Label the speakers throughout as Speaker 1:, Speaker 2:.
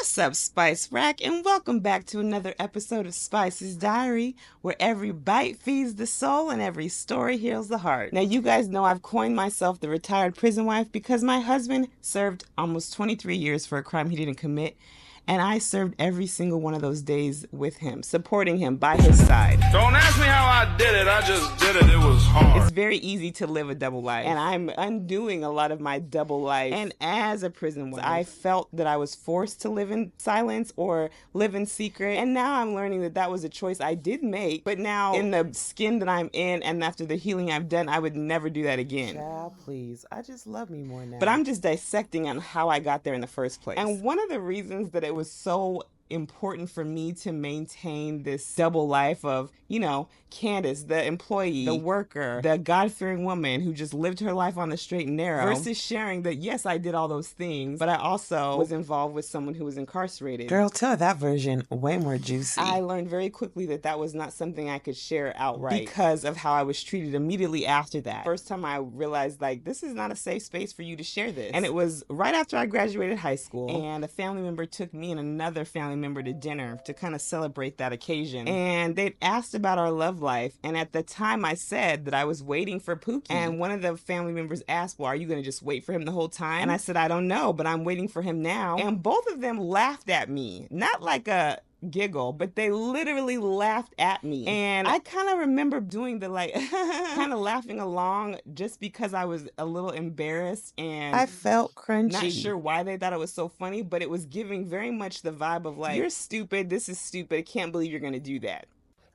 Speaker 1: What's up, Spice Rack, and welcome back to another episode of Spice's Diary, where every bite feeds the soul and every story heals the heart. Now, you guys know I've coined myself the retired prison wife because my husband served almost 23 years for a crime he didn't commit, and I served every single one of those days with him, supporting him by his side.
Speaker 2: Don't ask me how I did it, I just did it. It was hard.
Speaker 1: It's very easy to live a double life, and I'm undoing a lot of my double life. And as a prison wife, I felt that I was forced to live in silence or live in secret, and now I'm learning that that was a choice I did make, but now in the skin that I'm in and after the healing I've done, I would never do that again.
Speaker 3: Child, please. I just love me more now.
Speaker 1: But I'm just dissecting on how I got there in the first place. And one of the reasons that it was so important for me to maintain this double life of, you know, Candace, the employee, the worker, the God-fearing woman who just lived her life on the straight and narrow, versus sharing that, yes, I did all those things, but I also was involved with someone who was incarcerated.
Speaker 3: Girl, tell that version way more juicy.
Speaker 1: I learned very quickly that that was not something I could share outright because of how I was treated immediately after that. First time I realized, like, this is not a safe space for you to share this. And it was right after I graduated high school, and a family member took me and another family member to dinner to kind of celebrate that occasion. And they'd asked about our love life, and at the time I said that I was waiting for Pookie. And one of the family members asked, well, are you going to just wait for him the whole time? And I said, I don't know, but I'm waiting for him now. And both of them laughed at me, not like a giggle, but they literally laughed at me. And I kind of remember doing the like kind of laughing along just because I was a little embarrassed and
Speaker 3: I felt crunchy.
Speaker 1: Not sure why they thought it was so funny, but it was giving very much the vibe of like, you're stupid, this is stupid, I can't believe you're gonna do that.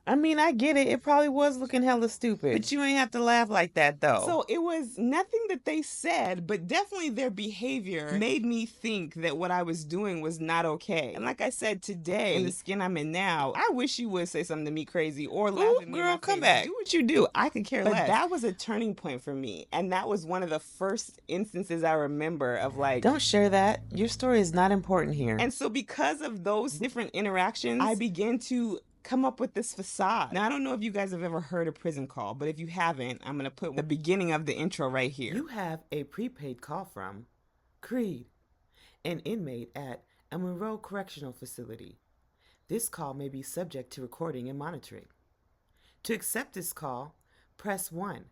Speaker 3: I mean, I get it. It probably was looking hella stupid. But you ain't have to laugh like that, though.
Speaker 1: So it was nothing that they said, but definitely their behavior made me think that what I was doing was not okay. And like I said, today, in the skin I'm in now, I wish you would say something to me crazy or laugh at me.
Speaker 3: Girl, come back.
Speaker 1: Do what you do. I could care less. But that was a turning point for me. And that was one of the first instances I remember of like,
Speaker 3: don't share that. Your story is not important here.
Speaker 1: And so because of those different interactions, I began to come up with this facade. Now, I don't know if you guys have ever heard a prison call, but if you haven't, I'm going to put the beginning of the intro right here.
Speaker 3: You have a prepaid call from Creed, an inmate at a Monroe Correctional Facility. This call may be subject to recording and monitoring. To accept this call, press 1.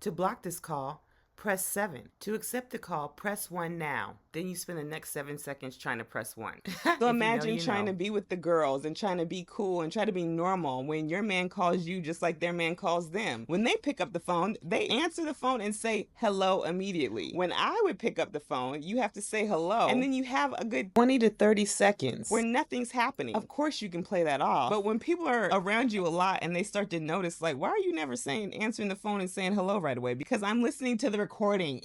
Speaker 3: To block this call, press 7. To accept the call, press 1 now. Then you spend the next 7 seconds trying to press 1.
Speaker 1: So imagine trying to be with the girls and trying to be cool and try to be normal when your man calls you just like their man calls them. When they pick up the phone, they answer the phone and say hello immediately. When I would pick up the phone, you have to say hello. And then you have a good
Speaker 3: 20 to 30 seconds
Speaker 1: where nothing's happening. Of course you can play that off. But when people are around you a lot and they start to notice, like, why are you never answering the phone and saying hello right away? Because I'm listening to the recording.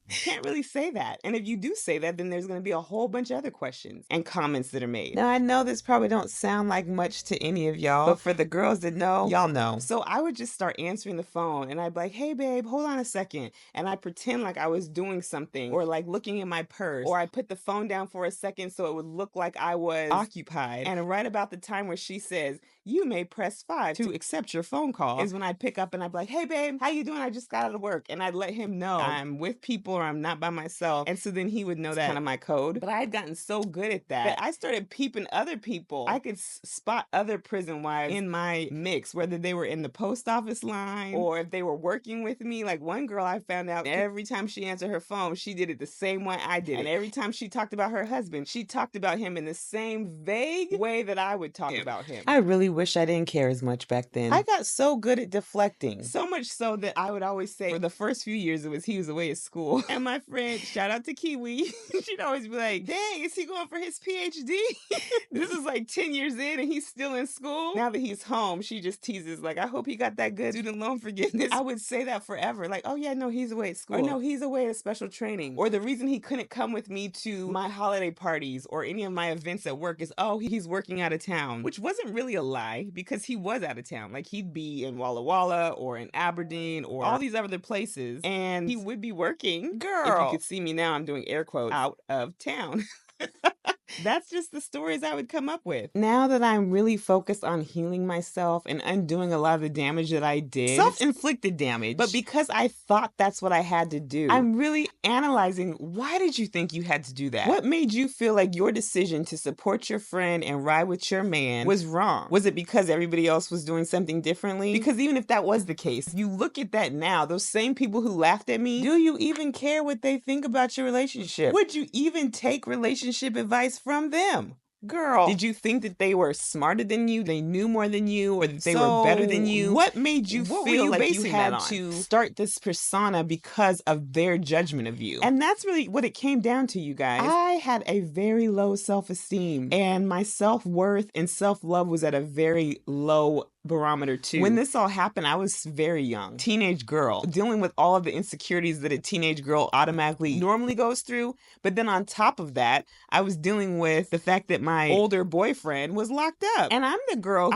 Speaker 1: Can't really say that. And if you do say that, then there's going to be a whole bunch of other questions and comments that are made.
Speaker 3: Now, I know this probably don't sound like much to any of y'all, but for the girls that know, y'all know.
Speaker 1: So I would just start answering the phone and I'd be like, hey babe, hold on a second. And I pretend like I was doing something or like looking in my purse, or I put the phone down for a second so it would look like I was occupied. And right about the time where she says, you may press 5 to accept your phone call, is when I'd pick up and I'd be like, hey babe, how you doing? I just got out of work. And I'd let him know I'm with people or I'm not by myself. And so then he would know that kind of my code. But I had gotten so good at that I started peeping other people. I could spot other prison wives in my mix, whether they were in the post office line or if they were working with me. Like one girl I found out every time she answered her phone, she did it the same way I did. And every time she talked about her husband, she talked about him in the same vague way that I would talk about him.
Speaker 3: I really wish I didn't care as much back then. I got so good at deflecting.
Speaker 1: So much so that I would always say for the first few years he was away at school. And my friend, shout out to Kiwi, she'd always be like, dang, is he going for his PhD? This is like 10 years in and he's still in school. Now that he's home, she just teases like, I hope he got that good student loan forgiveness. I would say that forever. Like, oh yeah, no, he's away at school. Or no, he's away at special training. Or the reason he couldn't come with me to my holiday parties or any of my events at work is, oh, he's working out of town. Which wasn't really a lie because he was out of town. Like he'd be in Walla Walla or in Aberdeen or all these other places and he would be working. Girl. If you could see me now, I'm doing air quotes, out of town. That's just the stories I would come up with. Now that I'm really focused on healing myself and undoing a lot of the damage that I did, self-inflicted damage, but because I thought that's what I had to do, I'm really analyzing, why did you think you had to do that? What made you feel like your decision to support your friend and ride with your man was wrong? Was it because everybody else was doing something differently? Because even if that was the case, you look at that now, those same people who laughed at me, do you even care what they think about your relationship? Would you even take relationship advice from them? Girl, did you think that they were smarter than you, they knew more than you, or that they were better than you? What made you feel like you had to start this persona because of their judgment of you? And that's really what it came down to, you guys. I had a very low self-esteem, and my self-worth and self-love was at a very low barometer too. When this all happened, I was very young, teenage girl, dealing with all of the insecurities that a teenage girl automatically normally goes through. But then on top of that, I was dealing with the fact that my older boyfriend was locked up. And I'm the girl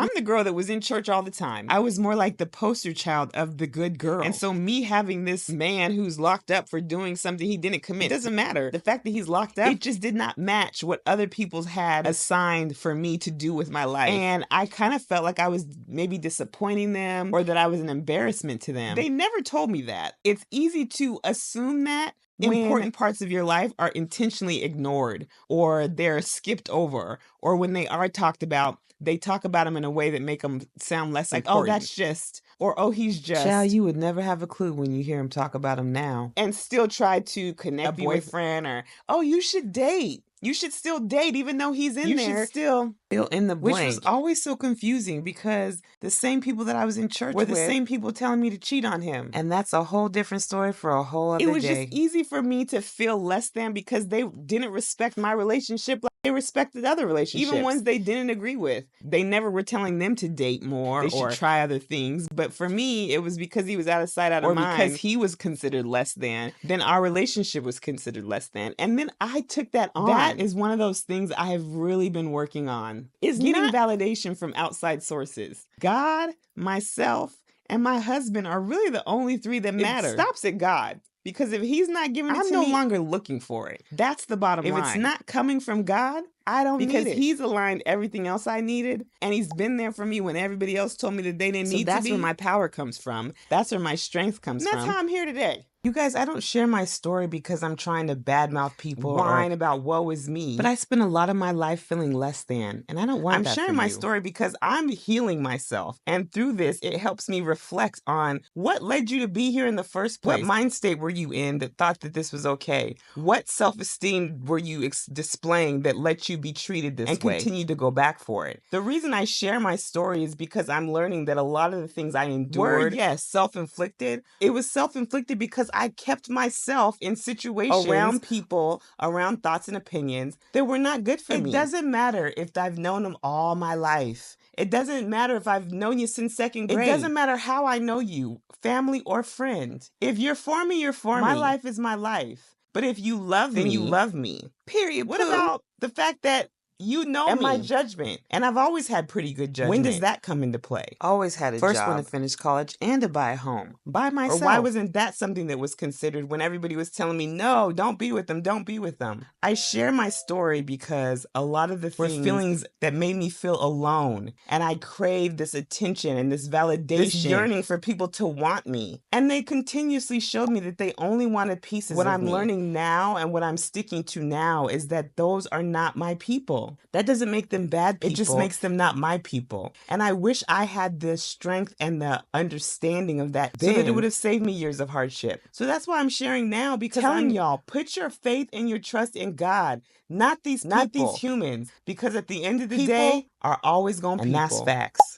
Speaker 1: that was in church all the time. I was more like the poster child of the good girl. And so me having this man who's locked up for doing something he didn't commit, it doesn't matter. The fact that he's locked up, it just did not match what other people had assigned for me to do with my life. And I kind of felt like I was maybe disappointing them, or that I was an embarrassment to them. They never told me that. It's easy to assume that important parts of your life are intentionally ignored, or they're skipped over, or when they are talked about, they talk about them in a way that make them sound less like, important. Oh, that's just, or oh, he's just. Child, you would never have a clue when you hear him talk about him now. And still try to connect a boyfriend, or, oh, you should date. You should still date even though he's in there. You should still fill in the blank. Which was always so confusing, because the same people that I was in church with were the same people telling me to cheat on him. And that's a whole different story for a whole other day. It was just easy for me to feel less than, because they didn't respect my relationship like they respected other relationships. Even ones they didn't agree with. They never were telling them to date more or try other things. But for me, it was because he was out of sight, out of mind. Or because he was considered less than, then our relationship was considered less than. And then I took that on. That is one of those things I have really been working on, is getting validation from outside sources. God, myself, and my husband are really the only three that matter. It stops at God. Because if he's not giving it to me, I'm no longer looking for it. That's the bottom line. If it's not coming from God, I don't need it. Because he's aligned everything else I needed, and he's been there for me when everybody else told me that they didn't need to be. That's where my power comes from. That's where my strength comes from. That's how I'm here today. You guys, I don't share my story because I'm trying to badmouth people, whine about woe is me. But I spent a lot of my life feeling less than, and I don't want that. I'm sharing my story because I'm healing myself. And through this, it helps me reflect on what led you to be here in the first place. What mind state were you in that thought that this was okay? What self-esteem were you displaying that let you be treated this way and continue to go back for it? The reason I share my story is because I'm learning that a lot of the things I endured, yes, self-inflicted. It was self-inflicted because I kept myself in situations around people, around thoughts and opinions that were not good for me. It doesn't matter if I've known them all my life. It doesn't matter if I've known you since second grade. It doesn't matter how I know you, family or friend. If you're for me, you're for me. My life is my life. But if you love me, then you love me. Period. What about the fact that you know me? And my judgment. And I've always had pretty good judgment. When does that come into play? Always had a job. First one to finish college and to buy a home. By myself. Or why wasn't that something that was considered when everybody was telling me, no, don't be with them, don't be with them? I share my story because a lot of the feelings that made me feel alone. And I craved this attention and this validation. This yearning for people to want me. And they continuously showed me that they only wanted pieces of me. What I'm learning now and what I'm sticking to now is that those are not my people. That doesn't make them bad people. It just makes them not my people. And I wish I had the strength and the understanding of that then, so that it would have saved me years of hardship. So that's why I'm sharing now, because I'm y'all, put your faith and your trust in God, not these humans. Because at the end of the day, are always going to be people. And that's facts.